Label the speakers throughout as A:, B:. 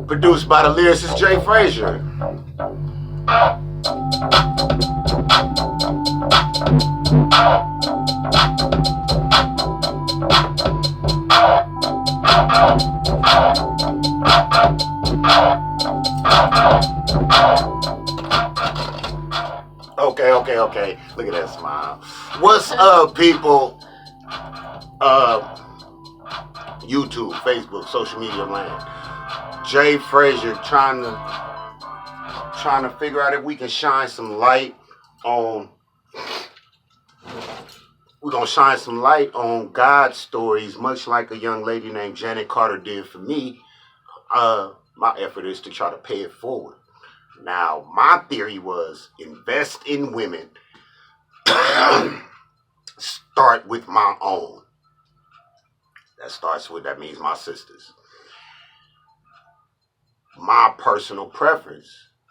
A: Produced by the lyricist Jay Frazier. Okay. Look at that smile. What's up, people? YouTube, Facebook, social media land. Jay Frazier trying to figure out if we can shine some light on. We're gonna shine some light on God's stories, much like a young lady named Janet Carter did for me. My effort is to try to pay it forward. Now, my theory was invest in women. Start with my own. That means my sisters. My personal preference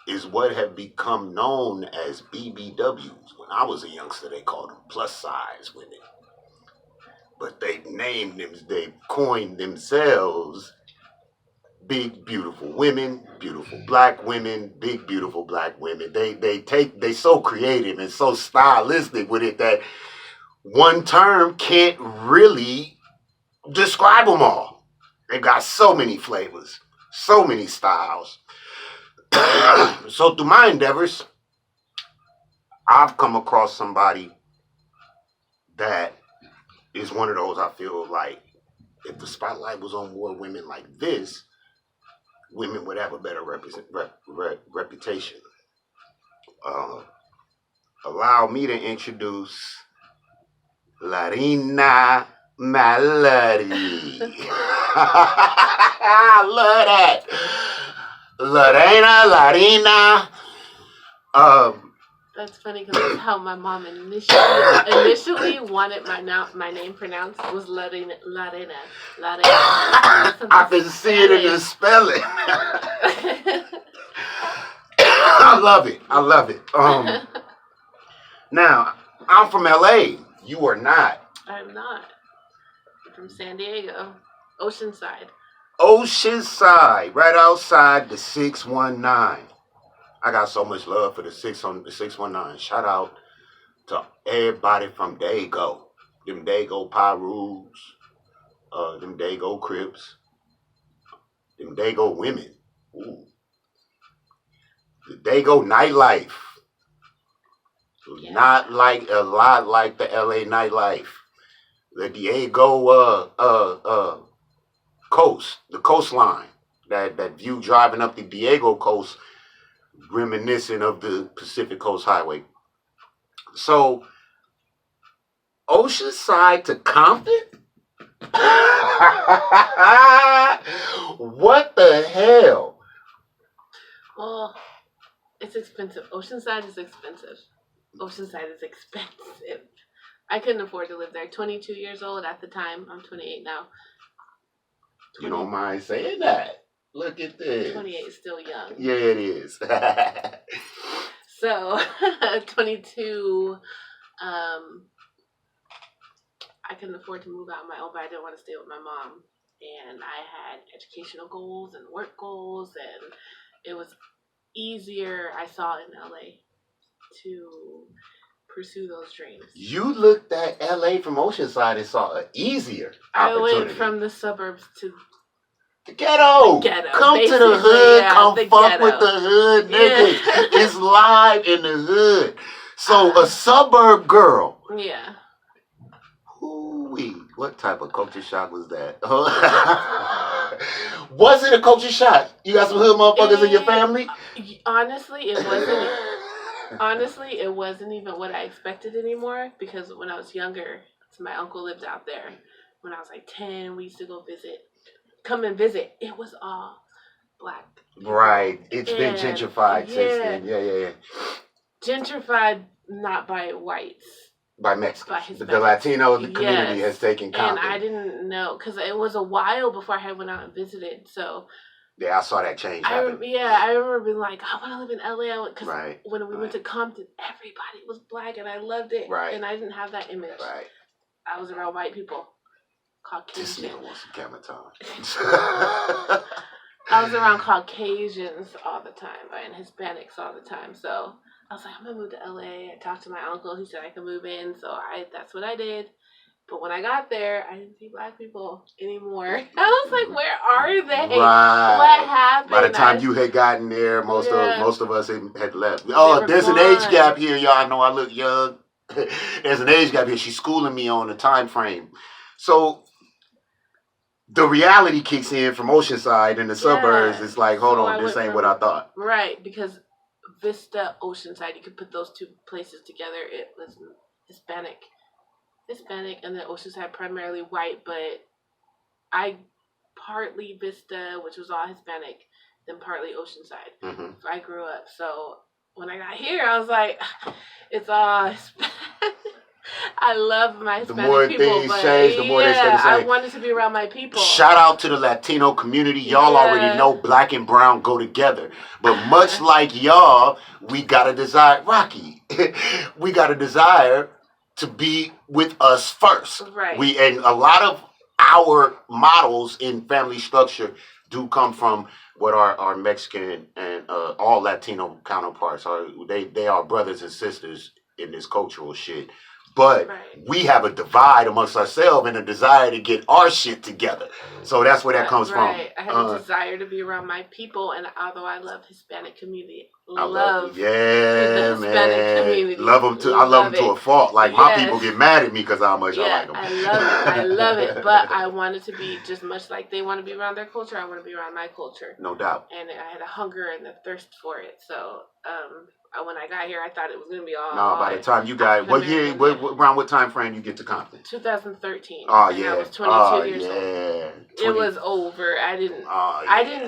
A: is what have become known as BBWs. When I was a youngster, they called them plus size women. But they coined themselves big, beautiful women, beautiful black women, big, beautiful black women. They so creative and so stylistic with it that one term can't really describe them all. They've got so many flavors, so many styles. So through my endeavors, I've come across somebody that is one of those I feel like if the spotlight was on more women like this, women would have a better reputation. Allow me to introduce Larrina Malloy. I love that. Larrina.
B: That's funny because that's how my mom initially wanted my name pronounced was Larrina.
A: I can see it in the spelling. I love it. Now, I'm from LA. You are not.
B: I'm not. I'm from San Diego. Oceanside.
A: Oceanside, right outside the 619. I got so much love for the 619. Shout out to everybody from Dago. Them Dago Pyrus, them Dago Crips, them Dago women. Ooh. The Dago nightlife. Yeah. Not like a lot like the LA nightlife. The Diego coast, the coastline. That view driving up the Diego coast, reminiscent of the Pacific Coast Highway. So, Oceanside to Compton? What the hell?
B: Well, it's expensive. Oceanside is expensive. Oceanside is expensive. I couldn't afford to live there. 22 years old at the time. I'm 28 now.
A: You don't mind saying that. Look at this.
B: 28 is still young.
A: Yeah, it is.
B: So, 22, I couldn't afford to move out on my own, but I didn't want to stay with my mom. And I had educational goals and work goals, and it was easier, I saw in LA, to pursue those dreams.
A: You looked at LA from Oceanside and saw an easier opportunity.
B: I went from the suburbs to
A: the ghetto. Come to the hood.
B: Yeah,
A: come fuck
B: ghetto.
A: with the hood, niggas. Yeah. It's live in the hood. So a suburb girl.
B: Yeah.
A: Hoo-wee. What type of culture shock was that? Was it a culture shock? You got some hood motherfuckers in your family?
B: Honestly, it wasn't. Honestly, it wasn't even what I expected anymore, because when I was younger, my uncle lived out there. When I was like 10, we used to go come and visit. It was all black people.
A: Right. It's been gentrified since then. Yeah.
B: Gentrified not by whites.
A: By Mexicans. The Latino community has taken Compton.
B: And I didn't know, because it was a while before I went out and visited, so...
A: Yeah, I saw that change happen.
B: I remember being like, I want to live in LA. Because when we went to Compton, everybody was black, and I loved it.
A: Right.
B: And I didn't have that image.
A: Right.
B: I was around white people
A: This
B: Caucasian.
A: nigga wants some camera time.
B: I was around Caucasians all the time and Hispanics all the time. So I was like, I'm gonna move to LA. I talked to my uncle. He said I could move in. So that's what I did. But when I got there, I didn't see black people anymore. I was like, where are they?
A: Right.
B: What happened?
A: By the time you had gotten there, most of us had left. Oh, there's an age gap here, y'all. I know I look young. There's an age gap here. She's schooling me on the time frame. So the reality kicks in from Oceanside and the suburbs. It's like, hold on, this ain't what I thought.
B: Right, because Vista, Oceanside, you could put those two places together. It was Hispanic, and then Oceanside primarily white, but I partly Vista, which was all Hispanic, then partly Oceanside.
A: Mm-hmm.
B: I grew up, so when I got here, I was like, it's all Hispanic. I love my Hispanic people.
A: The more things change, the more they stay the same.
B: I wanted to be around my people.
A: Shout out to the Latino community. Y'all already know black and brown go together. But much like y'all, we got a desire, Rocky, we got a desire to be with us first.
B: Right.
A: And a lot of our models in family structure do come from what our Mexican and all Latino counterparts are. They are brothers and sisters in this cultural shit. But we have a divide amongst ourselves and a desire to get our shit together. So that's where that comes from.
B: I have a desire to be around my people, and although I love Hispanic community, Hispanic community.
A: Love them too. I love them to a fault. Like my people get mad at me because how much I like them.
B: I love it. But I wanted to be just much like they want to be around their culture. I want to be around my culture.
A: No doubt.
B: And I had a hunger and a thirst for it. So when I got here, I thought it was going to be all.
A: No, by the time you got, around what time frame you get to Compton?
B: 2013.
A: Oh yeah.
B: I was 22 years old.
A: 20.
B: It was over. I didn't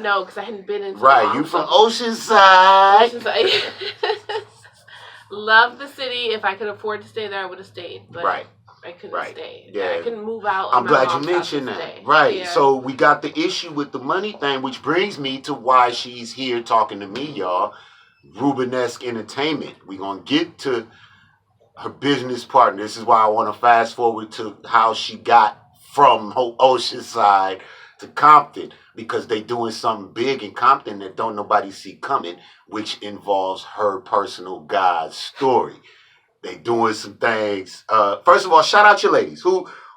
B: know because I hadn't been into.
A: Right, you from Oceanside.
B: Love the city. If I could afford to stay there, I would have stayed. But I couldn't stay. Yeah, I couldn't move out.
A: I'm glad you mentioned that. Right. Yeah. So we got the issue with the money thing, which brings me to why she's here talking to me, y'all. Rubenesque Entertainment. We're going to get to her business partner. This is why I want to fast forward to how she got from Oceanside to Compton, because they doing something big in Compton that don't nobody see coming, which involves her personal God's story. They doing some things. First of all, shout out your ladies.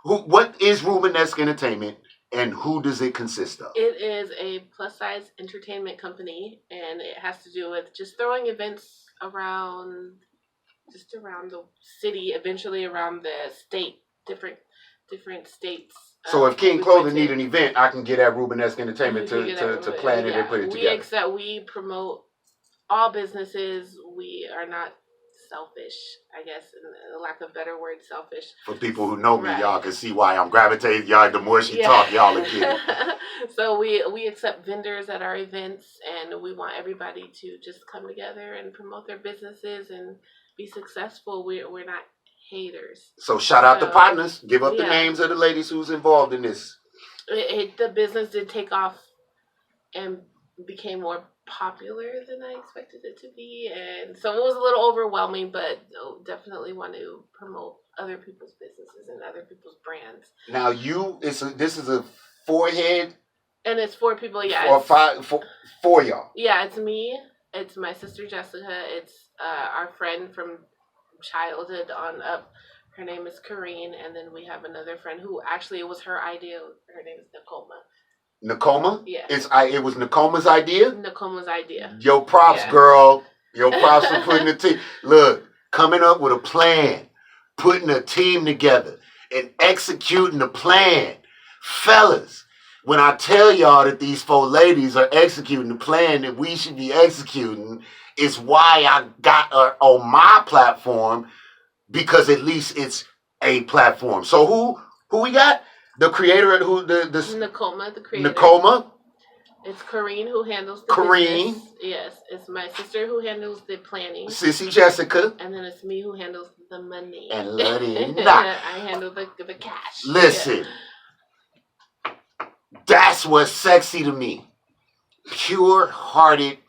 A: What is Rubenesque Entertainment? And who does it consist of?
B: It is a plus-size entertainment company, and it has to do with just throwing events around the city, eventually around the state, different states.
A: So if King Clothing need an event, I can get at Rubenesque Entertainment to plan it and put it together.
B: We promote all businesses. We are not selfish, I guess, in the lack of better word, selfish.
A: For people who know me, y'all can see why I'm gravitating. Y'all, the more she talk, y'all are kidding.
B: So we accept vendors at our events, and we want everybody to just come together and promote their businesses and be successful. We're not haters.
A: So shout out the partners. Give up the names of the ladies who's involved in this.
B: The business did take off and became more popular than I expected it to be, and so it was a little overwhelming, but definitely want to promote other people's businesses and other people's brands.
A: Now this is a forehead,
B: and it's 4 people.
A: Four y'all.
B: Yeah, it's me, it's my sister Jessica, it's our friend from childhood on up. Her name is Corrine, and then we have another friend who actually, it was her idea. Her name is Nicoma.
A: Nakoma?
B: Yeah.
A: It was Nakoma's idea?
B: Nakoma's idea.
A: Yo, props, girl. Yo, props for putting the team. Look, coming up with a plan, putting a team together, and executing the plan. Fellas, when I tell y'all that these 4 ladies are executing the plan that we should be executing, it's why I got her on my platform, because at least it's a platform. So who we got? The creator,
B: Nicoma, the creator.
A: Nicoma.
B: It's Corrine who handles the business. Yes, it's my sister who handles the planning.
A: Sissy Jessica.
B: And then it's me who handles the money.
A: And Larrina.
B: I handle the cash.
A: Listen, that's what's sexy to me. Pure-hearted,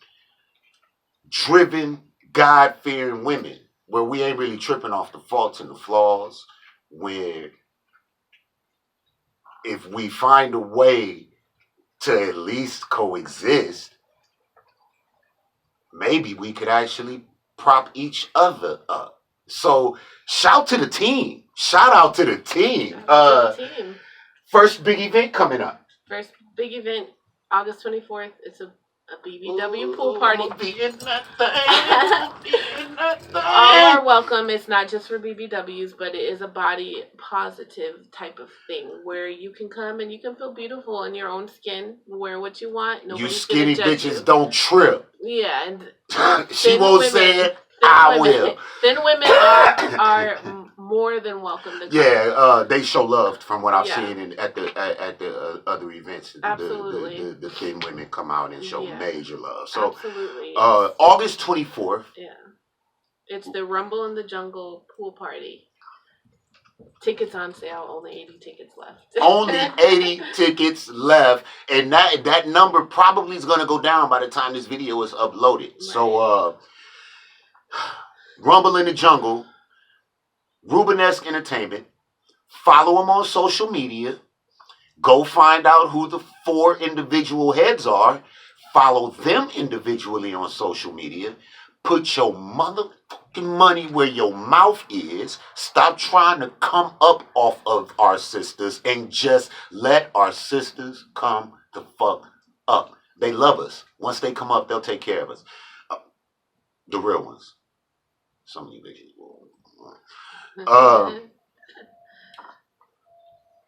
A: driven, God-fearing women, where we ain't really tripping off the faults and the flaws, where if we find a way to at least coexist, maybe we could actually prop each other up. So shout to the team. Shout out to the team. First big event coming up.
B: First big event, August 24th. It's a BBW pool party. All are welcome. It's not just for BBWs, but it is a body positive type of thing where you can come and you can feel beautiful in your own skin, wear what you want.
A: You skinny bitches don't trip.
B: Yeah, and
A: she won't say it. I will.
B: Thin women are more than welcome to come.
A: Yeah, they show love from what I've seen at the other events.
B: Absolutely.
A: The thin women come out and show major love. So
B: absolutely.
A: August 24th.
B: Yeah. It's the Rumble in the Jungle pool party. Tickets on sale, only 80 tickets left.
A: Only 80 tickets left. And that number probably is going to go down by the time this video is uploaded. Right. So, Rumble in the Jungle, Rubenesque Entertainment. Follow them on social media. Go find out who the 4 individual heads are. Follow them individually on social media. Put your motherfucking money where your mouth is. Stop trying to come up off of our sisters and just let our sisters come the fuck up. They love us. Once they come up, they'll take care of us. The real ones. Some of you bitches will.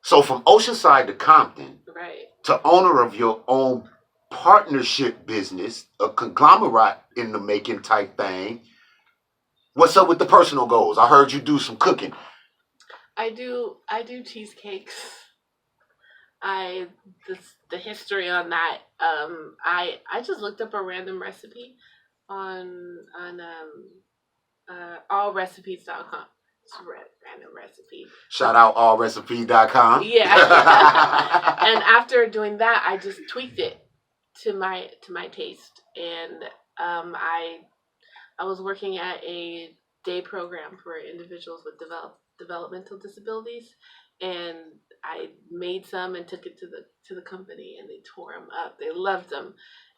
A: So from Oceanside to Compton,
B: right,
A: to owner of your own partnership business, a conglomerate in the making type thing. What's up with the personal goals? I heard you do some cooking.
B: I do cheesecakes. The history on that. I just looked up a random recipe on allrecipes.com. It's a random recipe.
A: Shout out allrecipe.com.
B: Yeah. And after doing that, I just tweaked it to my taste, and I was working at a day program for individuals with developmental disabilities, and I made some and took it to the company, and they tore them up. They loved them,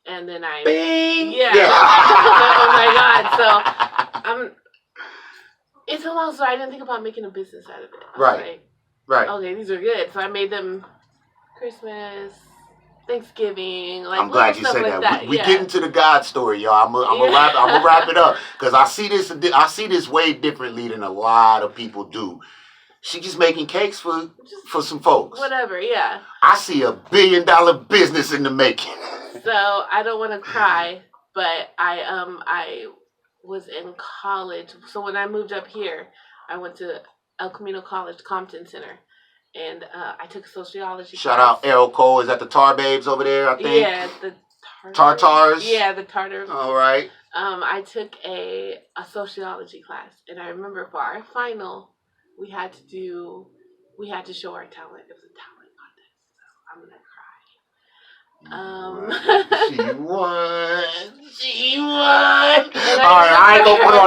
B: and then
A: Bing!
B: Yeah. Oh my God! So it's a long story. I didn't think about making a business out of it.
A: Right.
B: Okay, these are good. So I made them Christmas, Thanksgiving, like
A: I'm glad you said
B: like
A: that. We get into the God story, y'all. I'm gonna wrap it up because I see this way differently than a lot of people do. She just making cakes for some folks.
B: Whatever, yeah.
A: I see $1 billion business in the making.
B: So I don't want to cry, but I was in college. So when I moved up here, I went to El Camino College, Compton Center. And I took a sociology
A: Shout
B: class.
A: out Errol Cole. Is that the Tar Babes over there, I think?
B: Yeah, the
A: Tartars.
B: Yeah, the Tartar.
A: All right.
B: I took a sociology class, and I remember for our final, we had to show our talent. It was a talent contest, so I'm gonna cry.
A: She won. All right, I ain't gonna put her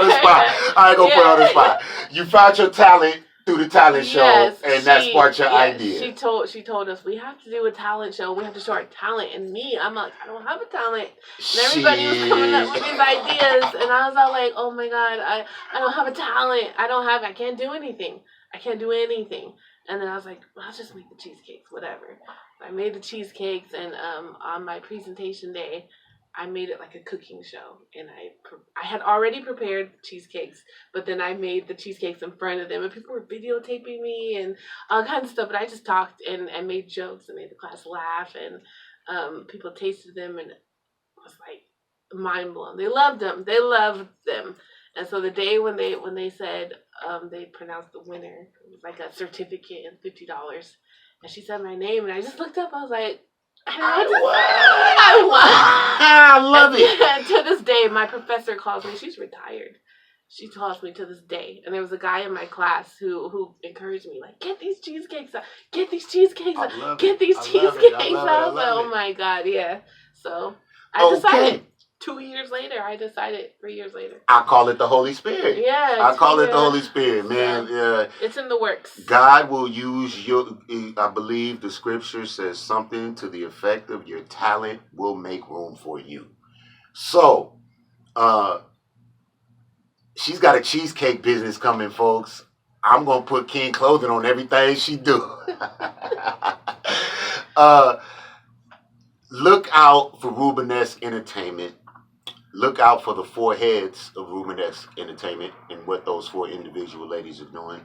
A: on the spot. You found your talent through the talent show, and that sparked your idea.
B: She told us we have to do a talent show. We have to show our talent. And me, I'm like, I don't have a talent. And everybody was coming up with these ideas, and I was all like, oh my God, I don't have a talent. I can't do anything. I can't do anything. And then I was like, well, I'll just make the cheesecakes, whatever. I made the cheesecakes, and on my presentation day, I made it like a cooking show, and I had already prepared cheesecakes, but then I made the cheesecakes in front of them, and people were videotaping me and all kinds of stuff, but I just talked and made jokes and made the class laugh, and people tasted them, and it was like mind blown. They loved them. And so the day when they said they pronounced the winner, it was like a certificate and $50, and she said my name, and I just looked up. I was like, I won.
A: I love it.
B: And to this day, my professor calls me. She's retired. She calls me to this day. And there was a guy in my class who encouraged me, like, get these cheesecakes out. Get these cheesecakes out. Get these cheesecakes out. I was like, oh my God, yeah. So I decided. 2 years later, I decided 3 years later.
A: I call it the Holy Spirit.
B: Yeah.
A: I call it the Holy Spirit, man.
B: So, it's in the works.
A: God will use your, I believe the scripture says something to the effect of your talent will make room for you. So, she's got a cheesecake business coming, folks. I'm going to put King Clothing on everything she do. Look out for Rubenesque Entertainment. Look out for the 4 heads of Rubenesque Entertainment and what those 4 individual ladies are doing.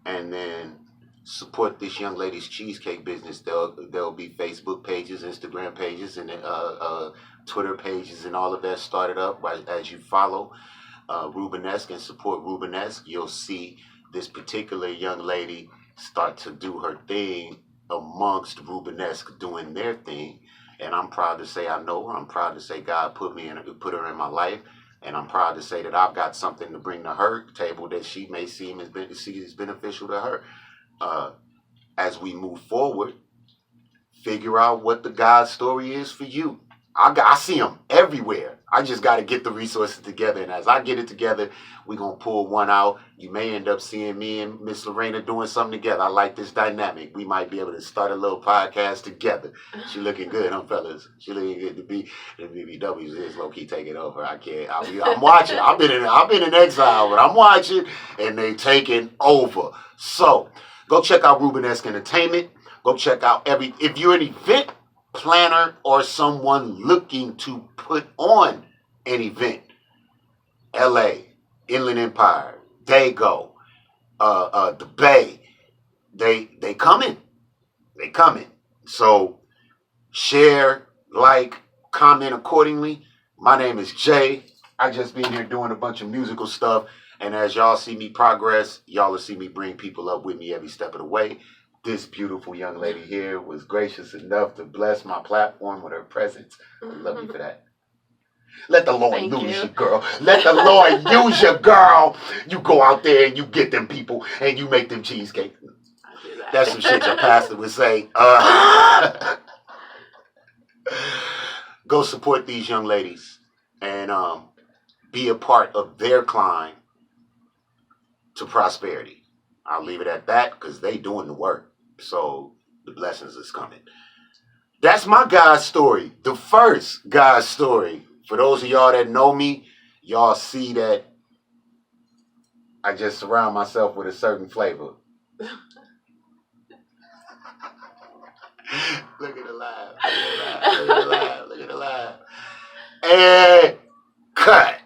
A: And then support this young lady's cheesecake business. There'll be Facebook pages, Instagram pages, and Twitter pages and all of that started up as you follow Rubenesque and support Rubenesque. You'll see this particular young lady start to do her thing amongst Rubenesque doing their thing. And I'm proud to say I know her. I'm proud to say God put her in my life. And I'm proud to say that I've got something to bring to her table that she may see as beneficial to her. As we move forward, figure out what the God story is for you. I see them everywhere. I just got to get the resources together. And as I get it together, we're going to pull one out. You may end up seeing me and Miss Larrina doing something together. I like this dynamic. We might be able to start a little podcast together. She looking good, huh, fellas? She looking good. The BBWs is low-key taking over. I can't. I'm watching. I've been in exile, but I'm watching, and they taking over. So go check out Rubenesque Entertainment. Go check out if you're an event planner or someone looking to put on an event, LA, Inland Empire, Dago, the Bay, they coming. So share, like, comment accordingly. My name is Jay. I just been here doing a bunch of musical stuff, and as y'all see me progress, y'all will see me bring people up with me every step of the way. This beautiful young lady here was gracious enough to bless my platform with her presence. I love you for that. Let the Lord use you, girl. Let the Lord use you, girl. You go out there and you get them people and you make them cheesecake. That's some shit your pastor would say. Go support these young ladies and be a part of their climb to prosperity. I'll leave it at that because they doing the work. So the blessings is coming. That's my God story. The first God story. For those of y'all that know me, y'all see that I just surround myself with a certain flavor. Look at the laugh. Look at the laugh. And cut.